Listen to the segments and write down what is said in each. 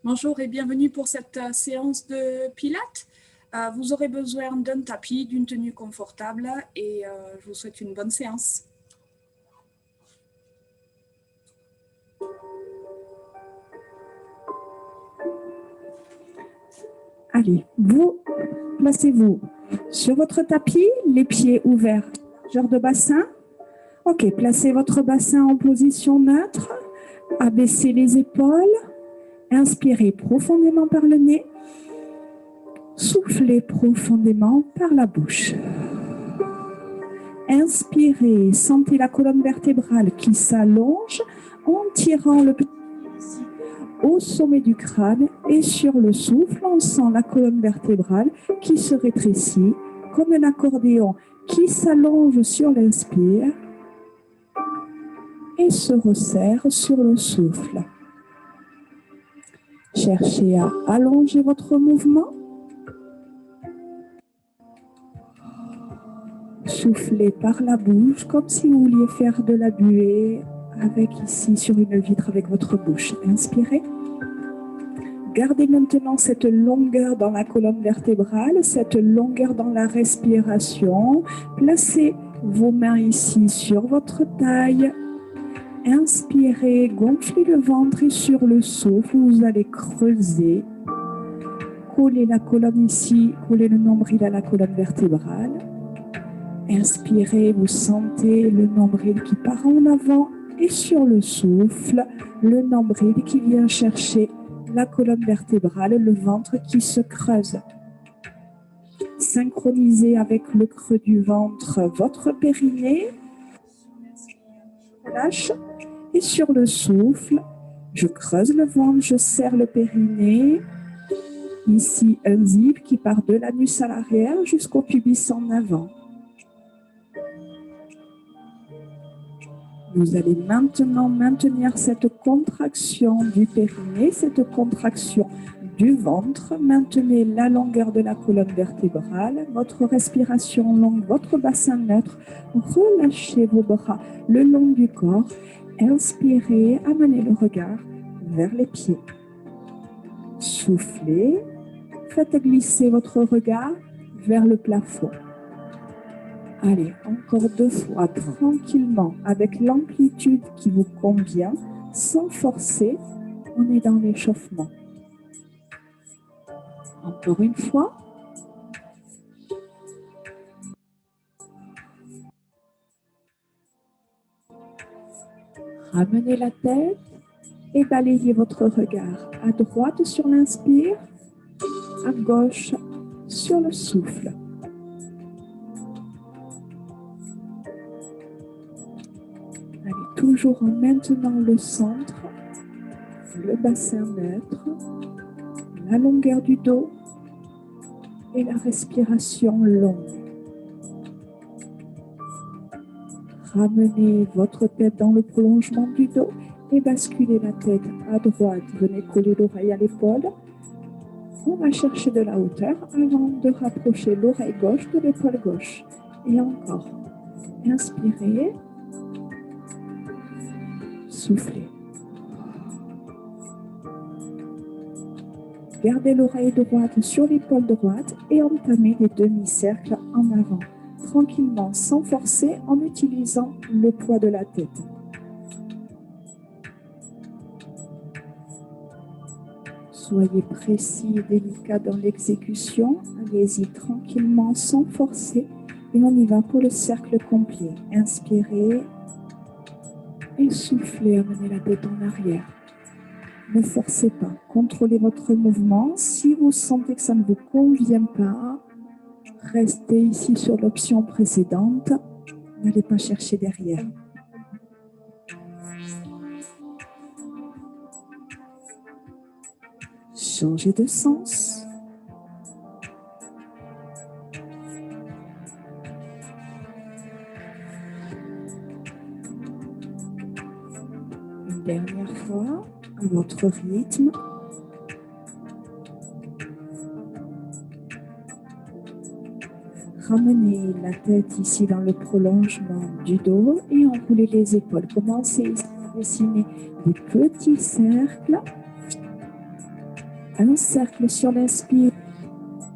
Bonjour et bienvenue pour cette séance de Pilates. Vous aurez besoin d'un tapis, d'une tenue confortable et je vous souhaite une bonne séance. Allez, vous placez-vous sur votre tapis, les pieds ouverts, genre de bassin. Ok, placez votre bassin en position neutre, abaissez les épaules, inspirez profondément par le nez, soufflez profondément par la bouche. Inspirez, sentez la colonne vertébrale qui s'allonge en tirant le pied au sommet du crâne et sur le souffle, on sent la colonne vertébrale qui se rétrécit comme un accordéon qui s'allonge sur l'inspire et se resserre sur le souffle. Cherchez à allonger votre mouvement. Soufflez par la bouche comme si vous vouliez faire de la buée avec ici sur une vitre avec votre bouche. Inspirez. Gardez maintenant cette longueur dans la colonne vertébrale, cette longueur dans la respiration. Placez vos mains ici sur votre taille. Inspirez, gonflez le ventre et sur le souffle, vous allez creuser. Collez la colonne ici, collez le nombril à la colonne vertébrale. Inspirez, vous sentez le nombril qui part en avant et sur le souffle, le nombril qui vient chercher la colonne vertébrale, le ventre qui se creuse. Synchronisez avec le creux du ventre votre périnée. Relâche. Et sur le souffle, je creuse le ventre, je serre le périnée. Ici, un zip qui part de l'anus à l'arrière jusqu'au pubis en avant. Vous allez maintenant maintenir cette contraction du périnée, cette contraction du ventre. Maintenez la longueur de la colonne vertébrale, votre respiration longue, votre bassin neutre. Relâchez vos bras le long du corps. Inspirez, amenez le regard vers les pieds. Soufflez, faites glisser votre regard vers le plafond. Allez, encore 2 fois, tranquillement, avec l'amplitude qui vous convient, sans forcer, on est dans l'échauffement. Encore une fois. Ramenez la tête et balayez votre regard à droite sur l'inspire, à gauche sur le souffle. Allez, toujours en maintenant le centre, le bassin neutre, la longueur du dos et la respiration longue. Ramenez votre tête dans le prolongement du dos et basculez la tête à droite. Venez coller l'oreille à l'épaule. On va chercher de la hauteur avant de rapprocher l'oreille gauche de l'épaule gauche. Et encore. Inspirez. Soufflez. Gardez l'oreille droite sur l'épaule droite et entamez des demi-cercles en avant. Tranquillement, sans forcer, en utilisant le poids de la tête. Soyez précis et délicat dans l'exécution. Allez-y tranquillement, sans forcer. Et on y va pour le cercle complet. Inspirez et soufflez, amenez la tête en arrière. Ne forcez pas, contrôlez votre mouvement. Si vous sentez que ça ne vous convient pas, restez ici sur l'option précédente. N'allez pas chercher derrière. Changez de sens. Une dernière fois, à votre rythme. Ramenez la tête ici dans le prolongement du dos et enroulez les épaules. Commencez ici à dessiner des petits cercles. Un cercle sur l'inspire,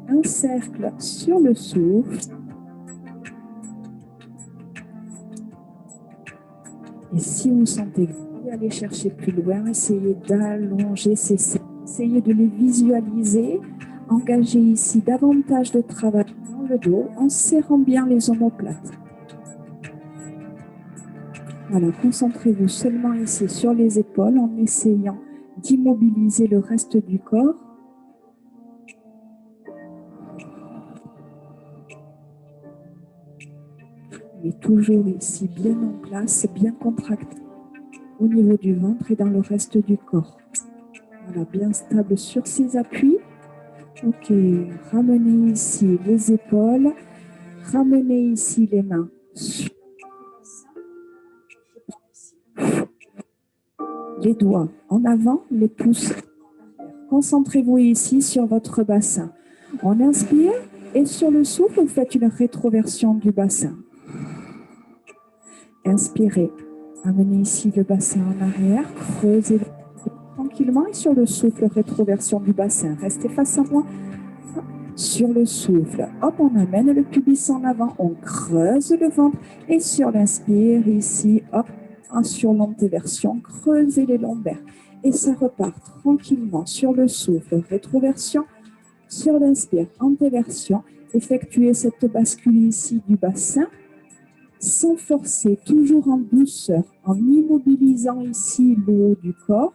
un cercle sur le souffle. Et si vous sentez que vous pouvez aller chercher plus loin, essayez d'allonger ces cercles, essayez de les visualiser. Engagez ici davantage de travail dans le dos en serrant bien les omoplates. Voilà, concentrez-vous seulement ici sur les épaules en essayant d'immobiliser le reste du corps. Mais toujours ici, bien en place, bien contracté au niveau du ventre et dans le reste du corps. Voilà, bien stable sur ses appuis. Ok, ramenez ici les épaules, ramenez ici les mains. Les doigts en avant, les pouces. Concentrez-vous ici sur votre bassin. On inspire et sur le souffle, vous faites une rétroversion du bassin. Inspirez, amenez ici le bassin en arrière, creusez tranquillement et sur le souffle, rétroversion du bassin. Restez face à moi. Sur le souffle, hop, on amène le pubis en avant, on creuse le ventre et sur l'inspire, ici, hop, en surmontée version, creusez les lombaires. Et ça repart tranquillement sur le souffle, rétroversion, sur l'inspire, antéversion. Effectuez cette bascule ici du bassin sans forcer, toujours en douceur, en immobilisant ici le haut du corps.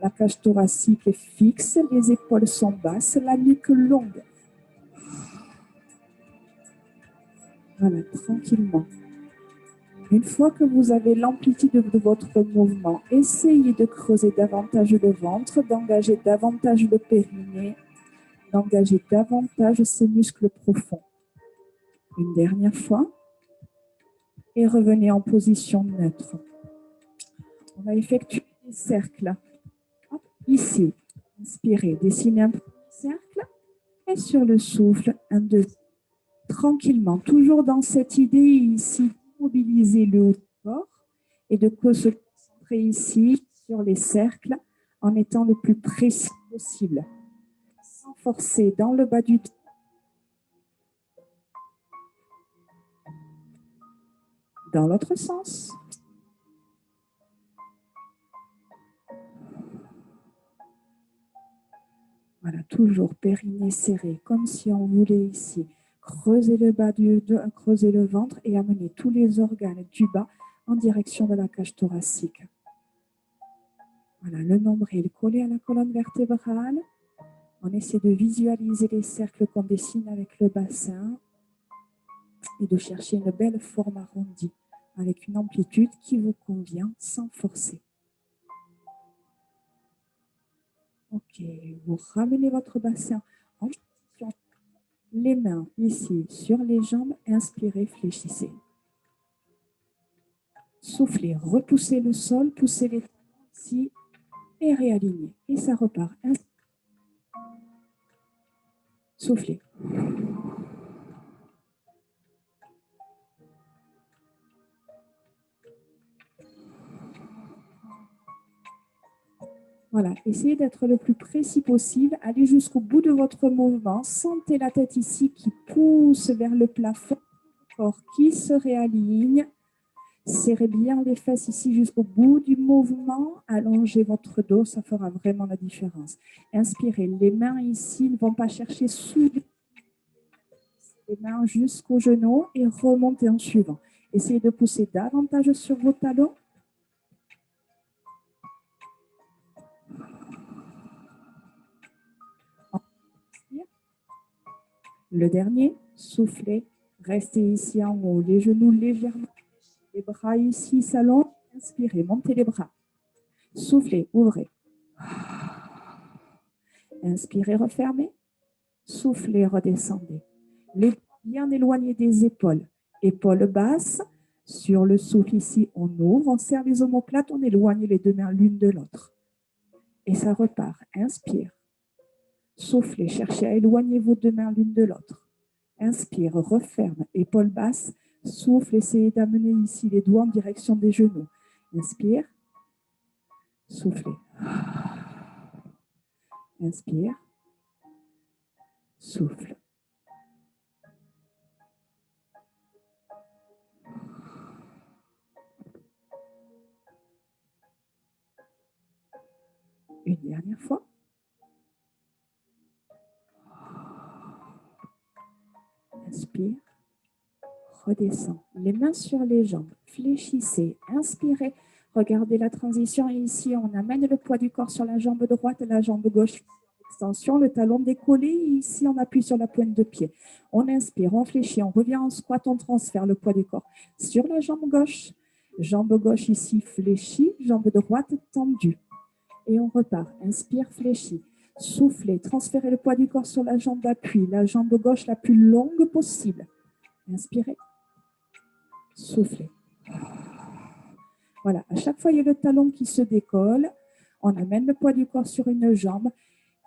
La cage thoracique est fixe, les épaules sont basses, la nuque longue. Voilà, tranquillement. Une fois que vous avez l'amplitude de votre mouvement, essayez de creuser davantage le ventre, d'engager davantage le périnée, d'engager davantage ces muscles profonds. Une dernière fois. Et revenez en position neutre. On va effectuer des cercles. Hop, ici, inspirez, dessinez un cercle. Et sur le souffle, un deuxième. Tranquillement, toujours dans cette idée ici, mobiliser le haut du corps et de se concentrer ici sur les cercles en étant le plus précis possible. Sans forcer dans le bas du dos. Dans l'autre sens. Voilà, toujours périnée serré, comme si on voulait ici creuser le bas du dos, creuser le ventre et amener tous les organes du bas en direction de la cage thoracique. Voilà, le nombril collé à la colonne vertébrale. On essaie de visualiser les cercles qu'on dessine avec le bassin et de chercher une belle forme arrondie avec une amplitude qui vous convient sans forcer. Ok, vous ramenez votre bassin en position. Les mains ici sur les jambes, inspirez, fléchissez. Soufflez, repoussez le sol, poussez les talons ici et réalignez. Et ça repart. Soufflez. Voilà, essayez d'être le plus précis possible. Allez jusqu'au bout de votre mouvement. Sentez la tête ici qui pousse vers le plafond, le corps qui se réaligne. Serrez bien les fesses ici jusqu'au bout du mouvement. Allongez votre dos, ça fera vraiment la différence. Inspirez, les mains ici ne vont pas chercher sous les mains jusqu'aux genoux et remontez en suivant. Essayez de pousser davantage sur vos talons. Le dernier, soufflez, restez ici en haut, les genoux légèrement, les bras ici s'allongent, inspirez, montez les bras. Soufflez, ouvrez. Inspirez, refermez. Soufflez, redescendez. Les bras bien éloignés des épaules. Épaules basses. Sur le souffle ici, on ouvre, on serre les omoplates, on éloigne les deux mains l'une de l'autre. Et ça repart. Inspire. Soufflez, cherchez à éloigner vos deux mains l'une de l'autre. Inspire, referme, épaules basses. Souffle, essayez d'amener ici les doigts en direction des genoux. Inspire. Soufflez. Inspire. Souffle. Une dernière fois. Inspire. Redescend. Les mains sur les jambes. Fléchissez. Inspirez. Regardez la transition. Et ici, on amène le poids du corps sur la jambe droite, la jambe gauche. Extension, le talon décollé. Et ici, on appuie sur la pointe de pied. On inspire, on fléchit, on revient en squat, on transfère le poids du corps sur la jambe gauche. Jambe gauche ici fléchie, jambe droite tendue. Et on repart. Inspire, fléchit. Soufflez, transférez le poids du corps sur la jambe d'appui, la jambe gauche la plus longue possible. Inspirez. Soufflez. Voilà, à chaque fois, il y a le talon qui se décolle. On amène le poids du corps sur une jambe.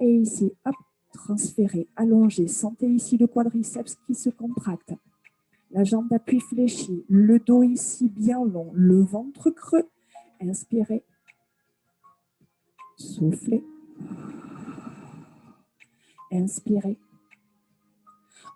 Et ici, hop, transférez, allongez. Sentez ici le quadriceps qui se contracte. La jambe d'appui fléchie. Le dos ici bien long. Le ventre creux. Inspirez. Soufflez. Inspirez.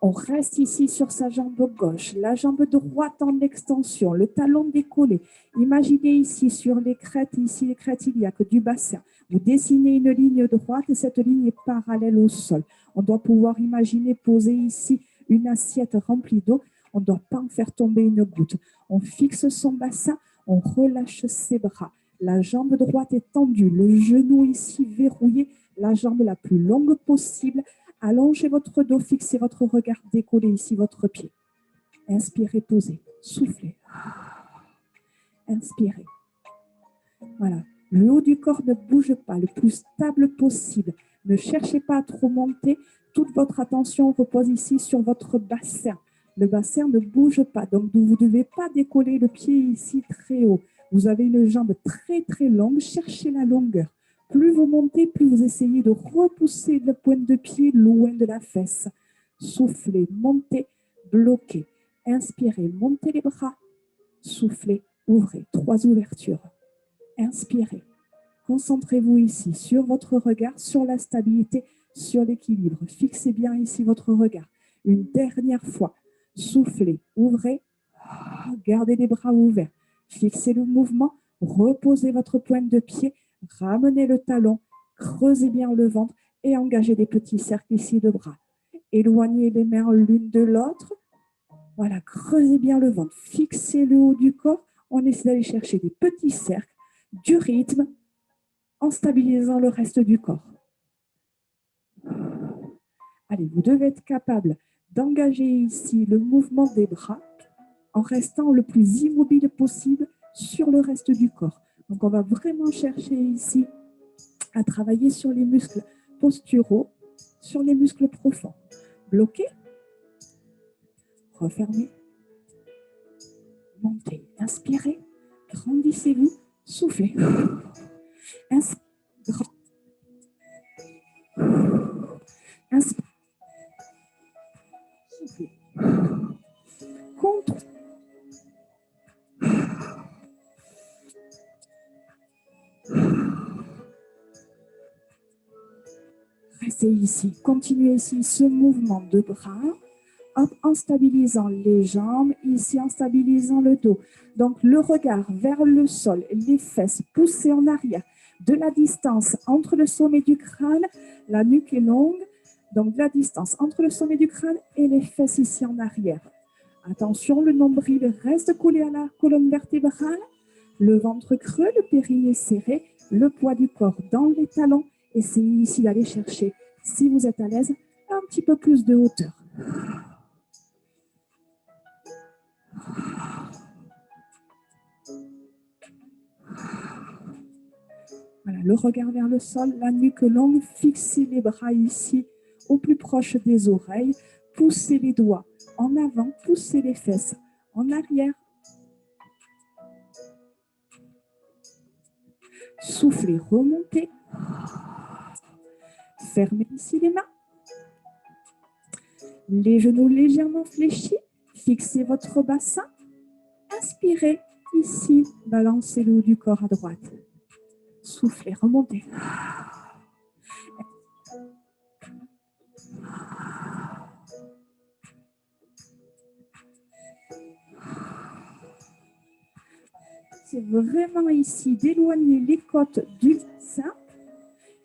On reste ici sur sa jambe gauche, la jambe droite en extension, le talon décollé. Imaginez ici sur les crêtes, ici les crêtes iliaques du bassin. Vous dessinez une ligne droite et cette ligne est parallèle au sol. On doit pouvoir imaginer poser ici une assiette remplie d'eau. On ne doit pas en faire tomber une goutte. On fixe son bassin, on relâche ses bras. La jambe droite est tendue, le genou ici verrouillé, la jambe la plus longue possible. Allongez votre dos, fixez votre regard, décollez ici votre pied. Inspirez, posez, soufflez. Inspirez. Voilà. Le haut du corps ne bouge pas, le plus stable possible. Ne cherchez pas à trop monter. Toute votre attention repose ici sur votre bassin. Le bassin ne bouge pas, donc vous ne devez pas décoller le pied ici très haut. Vous avez une jambe très très longue, cherchez la longueur. Plus vous montez, plus vous essayez de repousser la pointe de pied loin de la fesse. Soufflez, montez, bloquez. Inspirez, montez les bras. Soufflez, ouvrez. 3 ouvertures. Inspirez. Concentrez-vous ici sur votre regard, sur la stabilité, sur l'équilibre. Fixez bien ici votre regard. Une dernière fois. Soufflez, ouvrez. Gardez les bras ouverts. Fixez le mouvement. Reposez votre pointe de pied. Ramenez le talon. Creusez bien le ventre et engagez des petits cercles ici de bras. Éloignez les mains l'une de l'autre. Voilà, creusez bien le ventre. Fixez le haut du corps. On essaie d'aller chercher des petits cercles, du rythme, en stabilisant le reste du corps. Allez, vous devez être capable d'engager ici le mouvement des bras en restant le plus immobile possible sur le reste du corps. Donc, on va vraiment chercher ici à travailler sur les muscles posturaux, sur les muscles profonds. Bloquez, refermez, montez, inspirez, grandissez-vous, soufflez. Inspirez. Inspire. Soufflez. Contre. Restez ici. Continuez ici ce mouvement de bras en stabilisant les jambes, ici en stabilisant le dos. Donc le regard vers le sol, les fesses poussées en arrière. De la distance entre le sommet du crâne, la nuque est longue. Donc, de la distance entre le sommet du crâne et les fesses ici en arrière. Attention, le nombril reste collé à la colonne vertébrale. Le ventre creux, le périnée serré, le poids du corps dans les talons. Essayez ici d'aller chercher, si vous êtes à l'aise, un petit peu plus de hauteur. Voilà, le regard vers le sol, la nuque longue, fixez les bras ici au plus proche des oreilles, poussez les doigts en avant, poussez les fesses en arrière. Soufflez, remontez. Fermez ici les mains. Les genoux légèrement fléchis, fixez votre bassin. Inspirez ici, balancez le haut du corps à droite. Soufflez, remontez. c'est vraiment ici d'éloigner les côtes du bassin.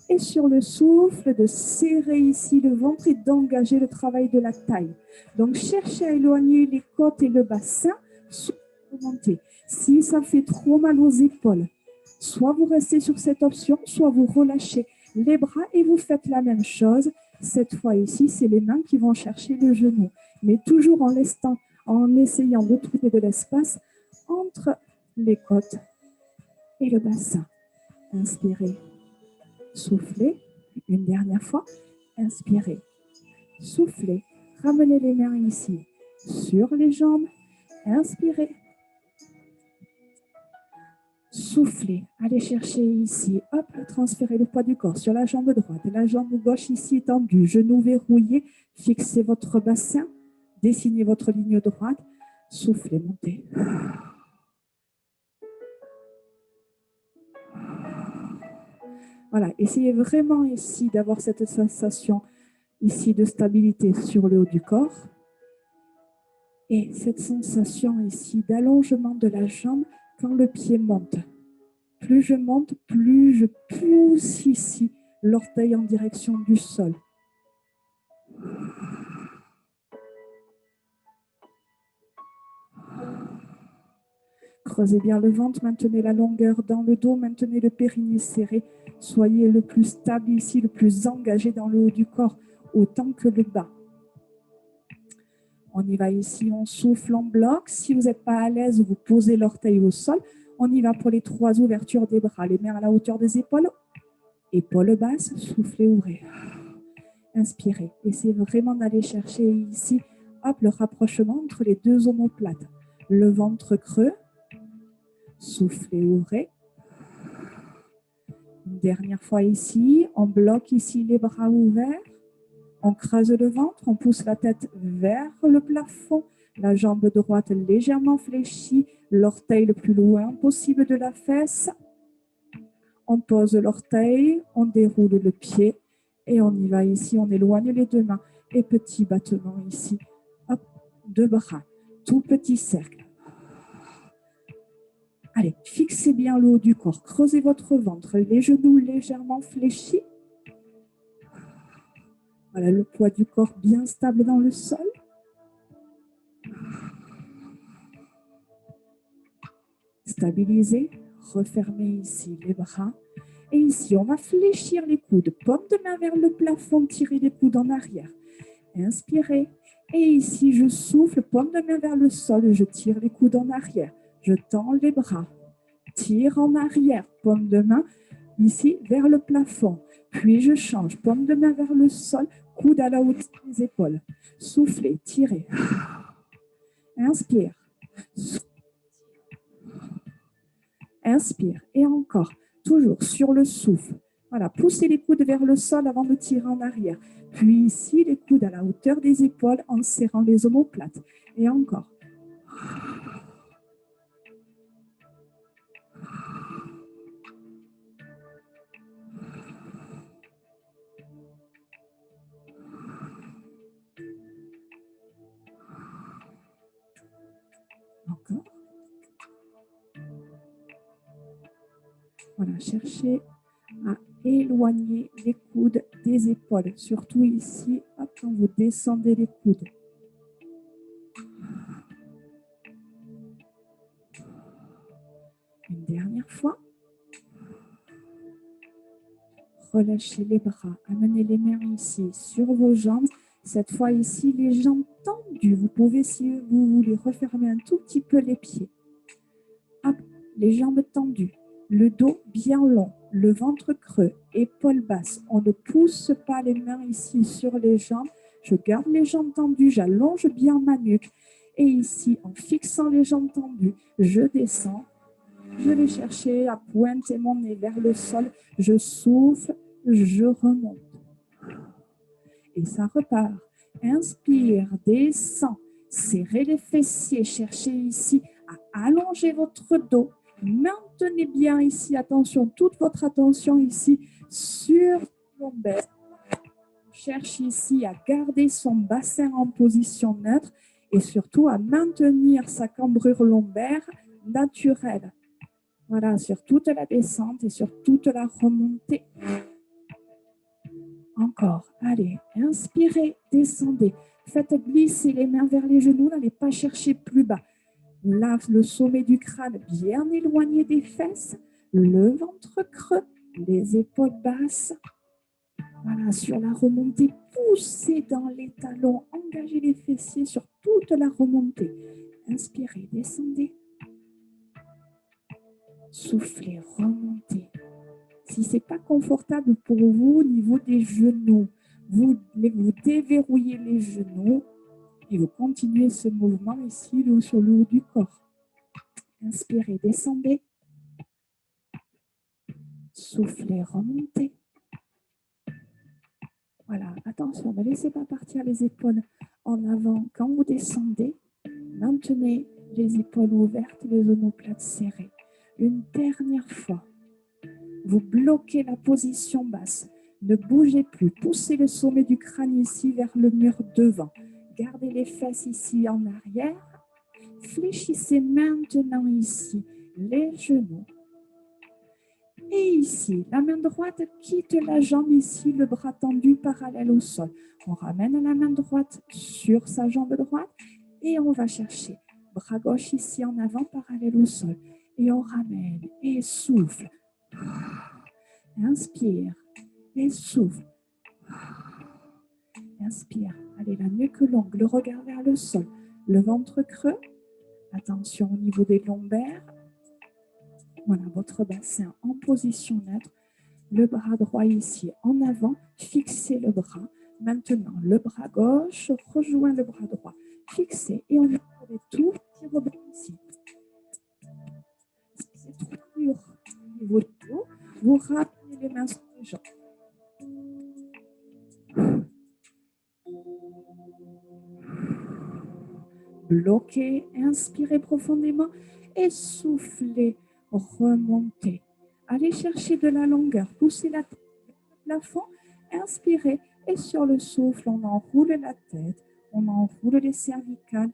Et sur le souffle, de serrer ici le ventre et d'engager le travail de la taille. Donc, cherchez à éloigner les côtes et le bassin. Remontez. Si ça fait trop mal aux épaules, soit vous restez sur cette option, soit vous relâchez les bras et vous faites la même chose. Cette fois ici, c'est les mains qui vont chercher le genou. Mais toujours en essayant de trouver de l'espace entre les côtes et le bassin. Inspirez. Soufflez, une dernière fois, inspirez, soufflez, ramenez les mains ici, sur les jambes, inspirez, soufflez, allez chercher ici, hop, transférez le poids du corps sur la jambe droite, la jambe gauche ici étendue, genou verrouillé, fixez votre bassin, dessinez votre ligne droite, soufflez, montez. Voilà, essayez vraiment ici d'avoir cette sensation ici de stabilité sur le haut du corps et cette sensation ici d'allongement de la jambe quand le pied monte. Plus je monte, plus je pousse ici l'orteil en direction du sol. Creusez bien le ventre, maintenez la longueur dans le dos, maintenez le périnée serré. Soyez le plus stable ici, le plus engagé dans le haut du corps, autant que le bas. On y va ici, on souffle, on bloque. Si vous n'êtes pas à l'aise, vous posez l'orteil au sol. On y va pour les 3 ouvertures des bras. Les mains à la hauteur des épaules. Épaules basses, soufflez, ouvrez. Inspirez. Essayez vraiment d'aller chercher ici, hop, le rapprochement entre les 2 omoplates. Le ventre creux. Soufflez, ouvrez. Une dernière fois ici, on bloque ici les bras ouverts. On creuse le ventre, on pousse la tête vers le plafond, la jambe droite légèrement fléchie, l'orteil le plus loin possible de la fesse. On pose l'orteil, on déroule le pied et on y va ici, on éloigne les 2 mains. Et petit battement ici, hop, 2 bras, tout petit cercle. Allez, fixez bien le haut du corps, creusez votre ventre, les genoux légèrement fléchis. Voilà, le poids du corps bien stable dans le sol. Stabilisez, refermez ici les bras. Et ici, on va fléchir les coudes. Paume de main vers le plafond, tirez les coudes en arrière. Inspirez. Et ici, je souffle, paume de main vers le sol, je tire les coudes en arrière. Je tends les bras. Tire en arrière, paume de main ici vers le plafond. Puis je change, paume de main vers le sol, coude à la hauteur des épaules. Soufflez, tirez. Inspire. Inspire. Et encore, toujours sur le souffle. Voilà, poussez les coudes vers le sol avant de tirer en arrière. Puis ici, les coudes à la hauteur des épaules en serrant les omoplates. Et encore. Encore. Voilà, cherchez à éloigner les coudes des épaules, surtout ici, hop, quand vous descendez les coudes. Une dernière fois. Relâchez les bras, amenez les mains ici sur vos jambes. Cette fois ici, les jambes tendues. Vous pouvez, si vous voulez, refermer un tout petit peu les pieds. Hop, les jambes tendues, le dos bien long, le ventre creux, épaules basses. On ne pousse pas les mains ici sur les jambes. Je garde les jambes tendues, j'allonge bien ma nuque. Et ici, en fixant les jambes tendues, je descends. Je vais chercher à pointer mon nez vers le sol. Je souffle, je remonte. Et ça repart. Inspire, descend. Serrez les fessiers. Cherchez ici à allonger votre dos. Maintenez bien ici, attention, toute votre attention ici sur le lombaire. Cherche ici à garder son bassin en position neutre et surtout à maintenir sa cambrure lombaire naturelle. Voilà, sur toute la descente et sur toute la remontée. Encore, allez, inspirez, descendez. Faites glisser les mains vers les genoux, n'allez pas chercher plus bas. Là, le sommet du crâne bien éloigné des fesses, le ventre creux, les épaules basses. Voilà, sur la remontée, poussez dans les talons, engagez les fessiers sur toute la remontée. Inspirez, descendez. Soufflez, remontez. Si ce n'est pas confortable pour vous au niveau des genoux, vous déverrouillez les genoux et vous continuez ce mouvement ici sur le haut du corps. Inspirez, descendez. Soufflez, remontez. Voilà, attention, ne laissez pas partir les épaules en avant. Quand vous descendez, maintenez les épaules ouvertes, les omoplates serrées. Une dernière fois, vous bloquez la position basse. Ne bougez plus. Poussez le sommet du crâne ici vers le mur devant. Gardez les fesses ici en arrière. Fléchissez maintenant ici les genoux. Et ici, la main droite quitte la jambe ici, le bras tendu parallèle au sol. On ramène la main droite sur sa jambe droite et on va chercher. Bras gauche ici en avant, parallèle au sol. Et on ramène et souffle. Inspire et souffle. Inspire. Allez, la nuque longue, le regard vers le sol. Le ventre creux. Attention au niveau des lombaires. Voilà, votre bassin en position neutre. Le bras droit ici en avant. Fixez le bras. Maintenant, le bras gauche rejoint le bras droit. Fixez et on va faire tout petit rebond ici. Si c'est trop dur au niveau du dos, vous ramenez les mains sur les jambes. Bloquez, inspirez profondément et soufflez, remontez. Allez chercher de la longueur, poussez la tête vers le plafond, inspirez et sur le souffle, on enroule la tête, on enroule les cervicales,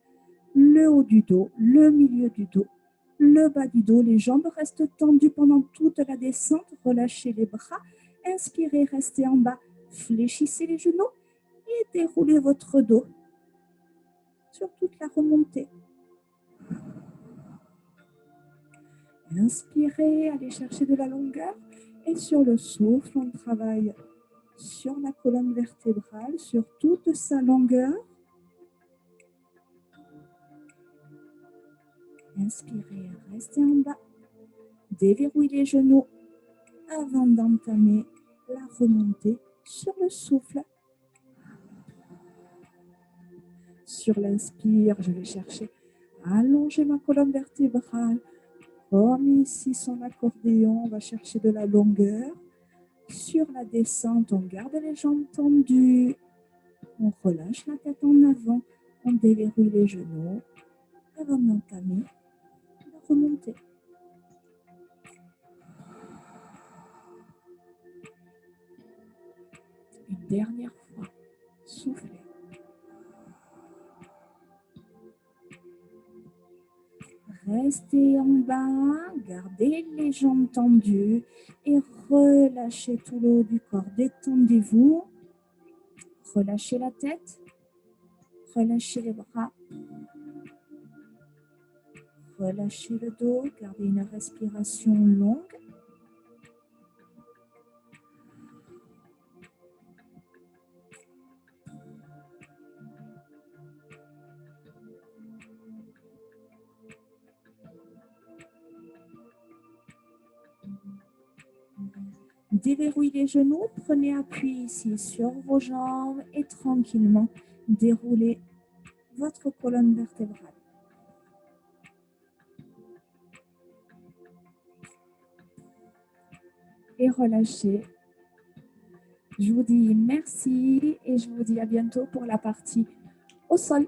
le haut du dos, le milieu du dos, le bas du dos, les jambes restent tendues pendant toute la descente, relâchez les bras, inspirez, restez en bas, fléchissez les genoux et déroulez votre dos sur toute la remontée. Inspirez, allez chercher de la longueur et sur le souffle, on travaille sur la colonne vertébrale, sur toute sa longueur. Inspirez, restez en bas, déverrouillez les genoux avant d'entamer la remontée sur le souffle. Sur l'inspire, je vais chercher à allonger ma colonne vertébrale. Comme ici, son accordéon, on va chercher de la longueur. Sur la descente, on garde les jambes tendues. On relâche la tête en avant. On déverrouille les genoux avant d'entamer la remontée. Une dernière fois, soufflez. Restez en bas, gardez les jambes tendues et relâchez tout le haut du corps. Détendez-vous, relâchez la tête, relâchez les bras, relâchez le dos, gardez une respiration longue. Déverrouillez les genoux, prenez appui ici sur vos jambes et tranquillement déroulez votre colonne vertébrale. Et relâchez. Je vous dis merci et je vous dis à bientôt pour la partie au sol.